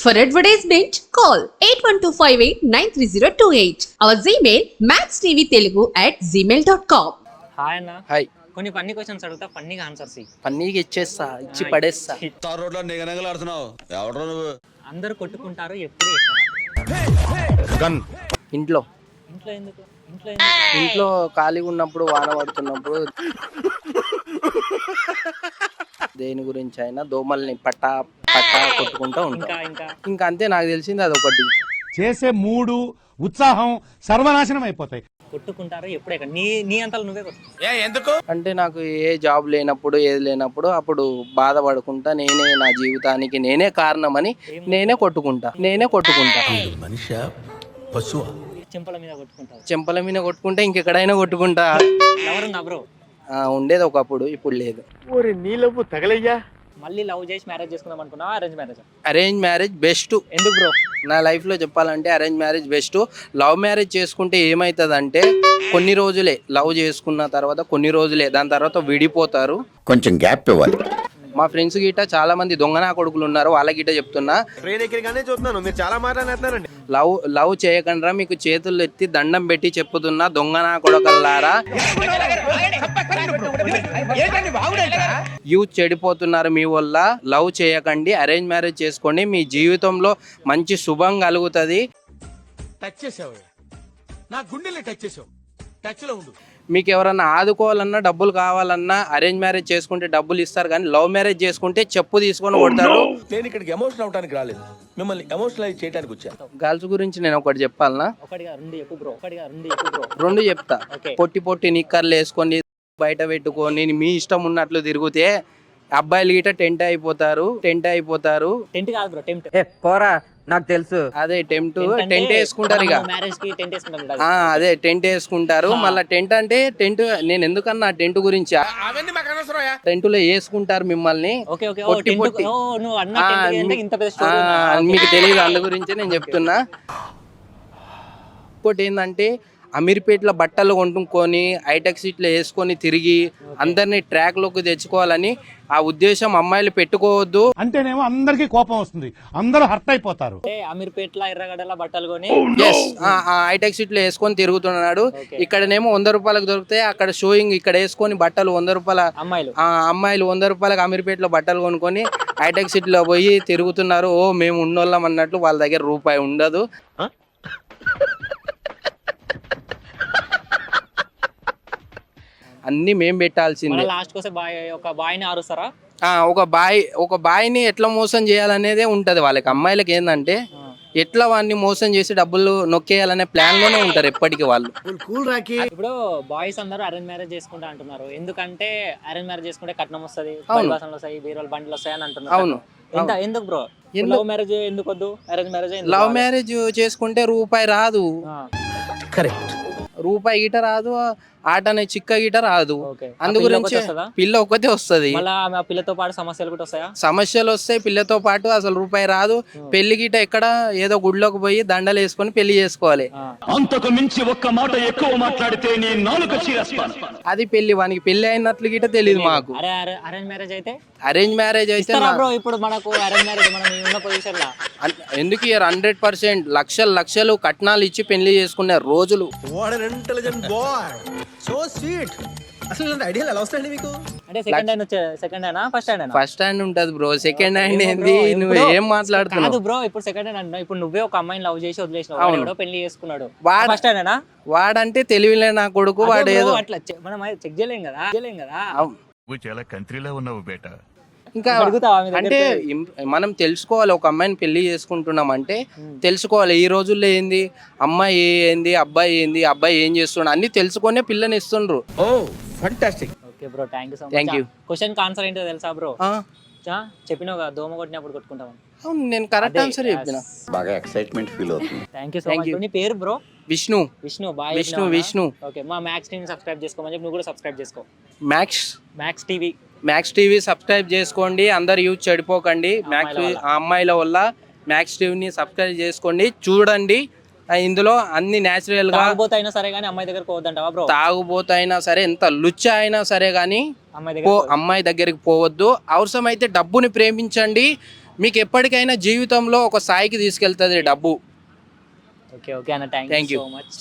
For advertisement, call 8125893028. Our Gmail maxtvtelugu@gmail.com. Hi అన్న. Hi. కొన్ని funny questions అడుగుతా, ఫన్నీగా ఆన్సర్స్ ఇయ్యి. పన్నీకి ఇచ్చేస్తా, ఇచ్చి పడేస్తా. తార్ రోడ్లో నిగనగలాడుతున్నావు ఎవడో నువ్వు. అందరూ కొట్టుకుంటారు ఎప్పుడు ఎక్కడ? గన్ ఇంట్లో ఇంట్లో ఎందుకు? ఇంట్లో ఖాళీగా ఉన్నప్పుడు, వాన పడుతున్నప్పుడు, దేని గురించి అయినా దోమల్ని పట్టా పట్టా కొట్టుకుంటూ ఉంటాం. ఇంకా అంతే, నాకు తెలిసింది అదొకటి. చేసే మూడు ఉత్సాహం సర్వనాశనం అయిపోతాయి. కొట్టుకుంటారు ఎప్పుడు ఎక్కడ? నీ అంతలో నువ్వే కొట్టు. ఎందుకు అంటే నాకు ఏ జాబ్ లేనప్పుడు, ఏది లేనప్పుడు అప్పుడు బాధపడుకుంటా, నేనే నా జీవితానికి నేనే కారణమని నేనే కొట్టుకుంటా. మనిషా పశువా? చెంపల మీద కొట్టుకుంటారు. చెంపల మీద కొట్టుకుంటా, ఇంకెక్కడైనా కొట్టుకుంటా. ఎవరున్నా బ్రో? ఉండేది ఒకప్పుడు, ఇప్పుడు లేదు. మళ్ళీ లవ్ చేసి మ్యారేజ్ చేసుకుందాం అనుకున్నా, arrange marriage? Arrange marriage best. ఎందుకు బ్రో? నా లైఫ్లో చెప్పాలంటే arrange marriage best. Love marriage చేసుకుంటే ఏమవుతుందంటే కొన్ని రోజులే లవ్ చేసుకున్న తర్వాత, కొన్ని రోజులే దాని తర్వాత విడిపోతారు. కొంచెం గ్యాప్ ఇవ్వాలి. మా ఫ్రెండ్స్ గిట్ట చాలా మంది దొంగనా కొడుకులు ఉన్నారు, వాళ్ళ గిట్ట చెప్తున్నా, లవ్ చేయకుండా మీకు చేతులు ఎత్తి దండం పెట్టి చెప్పుతున్నా, దొంగనా కొడుకల్లారా, యూత్ చెడిపోతున్నారు మీ వల్ల. లవ్ చేయకండి, అరేంజ్ మ్యారేజ్ చేసుకోండి, మీ జీవితంలో మంచి శుభం కలుగుతుంది. మీకు ఎవరన్నా ఆదుకోవాలన్నా, డబ్బులు కావాలన్నా అరేంజ్ మ్యారేజ్ చేసుకుంటే డబ్బులు ఇస్తారు, కానీ లవ్ మ్యారేజ్ చేసుకుంటే చెప్పు తీసుకొని కొడతారు. నేను ఇక్కడికి ఎమోషనల్ అవడానికి రాలేదు, మిమ్మల్ని ఎమోషనలైజ్ చేయడానికి వచ్చాను. గర్ల్స్ గురించి నేను ఒకటి చెప్పాలనా? రెండు చెప్తా. పొట్టి పొట్టి నిక్కర్లు వేసుకొని బయట పెట్టుకొని మీ ఇష్టం ఉన్నట్లు తిరిగితే అబ్బాయిలు గిట టెంట్ అయిపోతారు. టెంట్ కాదు బ్రో, టెంట్. పోరా, నాకు తెలుసు. అదే టెంట్ వేసుకుంటారు ఇక మ్యారేజ్ కి టెంట్ వేసుకుంటారు. అదే టెంట్ వేసుకుంటారు. మళ్ళీ టెంట్ అంటే టెంట్, నేను ఎందుకన్నా టెంట్ గురించి, టెంట్ లో వేసుకుంటారు మిమ్మల్ని. మీకు తెలియదు, అందు గురించి నేను చెప్తున్నా. ఇంకోటి ఏంటంటే అమీర్పేటలో బట్టలు కొనుక్కొని హైటెక్ సీట్లు వేసుకొని తిరిగి అందరినీ ట్రాక్ లోకి తెచ్చుకోవాలని ఆ ఉద్దేశం అమ్మాయిలు పెట్టుకోవద్దు. అంటేనేమో అందరికి కోపం వస్తుంది, అందరూ హర్ట్ అయిపోతారు. అమీర్పేటలో ఎర్రగడ్డల బట్టలు కొని హైటెక్ సీట్లు వేసుకొని తిరుగుతున్నాడు. ఇక్కడనేమో 100 రూపాయలకు దొరికితే అక్కడ షోయింగ్ ఇక్కడ వేసుకొని బట్టలు 100 రూపాయల అమ్మాయిలు 100 రూపాయలకు అమీర్పేటలో బట్టలు కొనుక్కొని హైటెక్ సీట్లో పోయి తిరుగుతున్నారు. ఓ మేము ఉన్నోళ్ళం అన్నట్లు. వాళ్ళ దగ్గర రూపాయి ఉండదు. అన్ని మేము పెట్టాల్సిందే. ఒక బాయ్ని ఎట్లా మోసం చేయాలనేదే ఉంటది వాళ్ళకి. అమ్మాయిలకి ఏంటంటే ఎట్లా వాడిని మోసం చేసి డబ్బులు నొక్కేయాలనే ప్లాన్ లోనే ఉంటారు ఎప్పటికీ వాళ్ళు. ఇప్పుడు బాయ్స్ అందరూ అరేంజ్ మ్యారేజ్ చేసుకుంటా అంటున్నారు. ఎందుకంటే అరేంజ్ మ్యారేజ్ చేసుకుంటే కట్నం వస్తుంది, బీరువాల బండ్లు వస్తాయి అని అంటున్నారు. అవును. ఎందుకు బ్రో లవ్ మ్యారేజ్ ఎందుకు వద్దు, అరేంజ్ మ్యారేజ్? లవ్ మ్యారేజ్ చేసుకుంటే రూపాయి రాదు. కరెక్ట్. రూపాయి గిట రాదు, ఆటనే చిక్క గిట రాదు. అందు గురించి పిల్ల ఒక్కతే వస్తుంది. పిల్లతో పాటు సమస్యలు కూడా వస్తాయా? సమస్యలు వస్తాయి పిల్లతో పాటు. అసలు రూపాయి రాదు. పెళ్లి గిట ఎక్కడ ఏదో గుడిలోకి పోయి దండలు వేసుకొని పెళ్లి చేసుకోవాలి. అంతకు మించి ఒక్క మాట ఎక్కువ మాట్లాడితే నీ నాలుక చీరేస్తాను. అది పెళ్లి, వానికి పెళ్లి అయినట్లు గిట తెలియదు మాకు. అరేంజ్ మ్యారేజ్ అయితే ఇప్పుడు మనకు అరేంజ్ మ్యారేజ్ మనం ఉన్న పొజిషన్ లా ఎందుకు ఇయర్ 100% లక్షలు కట్నాలు ఇచ్చి పెళ్లి చేసుకునే రోజులు. ఫస్ట్ హ్యాండ్ ఉంటది బ్రో, సెకండ్ హ్యాండ్ ఏంది? నువ్వు ఏం మాట్లాడుతున్నావు బ్రో? ఇప్పుడు సెకండ్ హ్యాండ్ అంటున్నావు. ఇప్పుడు నువ్వే ఒక అమ్మాయిని లవ్ చేసి వదిలేసినావు, పెళ్లి చేసుకున్నాడు. వాడంటే తెలివిలే నా కొడుకు. వాడు ఏదో అట్లా మనం చెక్ చేయలేం కదా. చాలా కంట్రీలో ఉన్నావు బేటా. ఇంకా అంటే మనం తెలుసుకోవాలి, ఒక అమ్మాయిని పెళ్లి చేసుకుంటున్నాం అంటే తెలుసుకోవాలి ఈ రోజుల్లో ఏంది, అమ్మాయి ఏంది, అబ్బాయి ఏంది, అబ్బాయి ఏం చేస్తున్నాడు అన్ని తెలుసుకునే పిల్లని ఇస్తుండ్రు. Okay bro, thank you. Question answer ఏంటో తెలుసా బ్రో? చెప్పినావు కదా, దోమ కొట్టినప్పుడు కొట్టుకుంటామని. అవును, నేను కరెక్ట్ ఆన్సర్ చెప్పిన. బాగా ఎక్సైట్మెంట్ ఫీల్ అవుతుంది. Thank you so much. నీ పేరు బ్రో? విష్ణు. విష్ణు. ఓకే, మా మ్యాక్స్ టీవీ సబ్స్క్రైబ్ చేసుకోమని చెప్పి నువ్వు కూడా సబ్స్క్రైబ్ చేసుకో. మ్యాక్స్ టీవీ సబ్స్క్రైబ్ చేసుకోండి. అందరు యూజ్ చెడిపోకండి. అమ్మాయిల వల్ల మ్యాక్స్ టీవీని సబ్స్క్రైబ్ చేసుకోండి, చూడండి. ఇందులో అన్ని న్యాచురల్ గా తాగుబోతైనా సరే గానీ అమ్మాయి దగ్గరికి పోవద్దంటావా బ్రో? తాగుబోతైనా సరే, ఎంత లుచ్చ అయినా సరే గానీ అమ్మాయి దగ్గరికి పోవద్దు. అవసరమైతే డబ్బుని ప్రేమించండి, మీకు ఎప్పటికైనా జీవితంలో ఒక స్థాయికి తీసుకెళ్తుంది డబ్బు. ఓకే ఓకే అన్న, thank Thank you you. So much.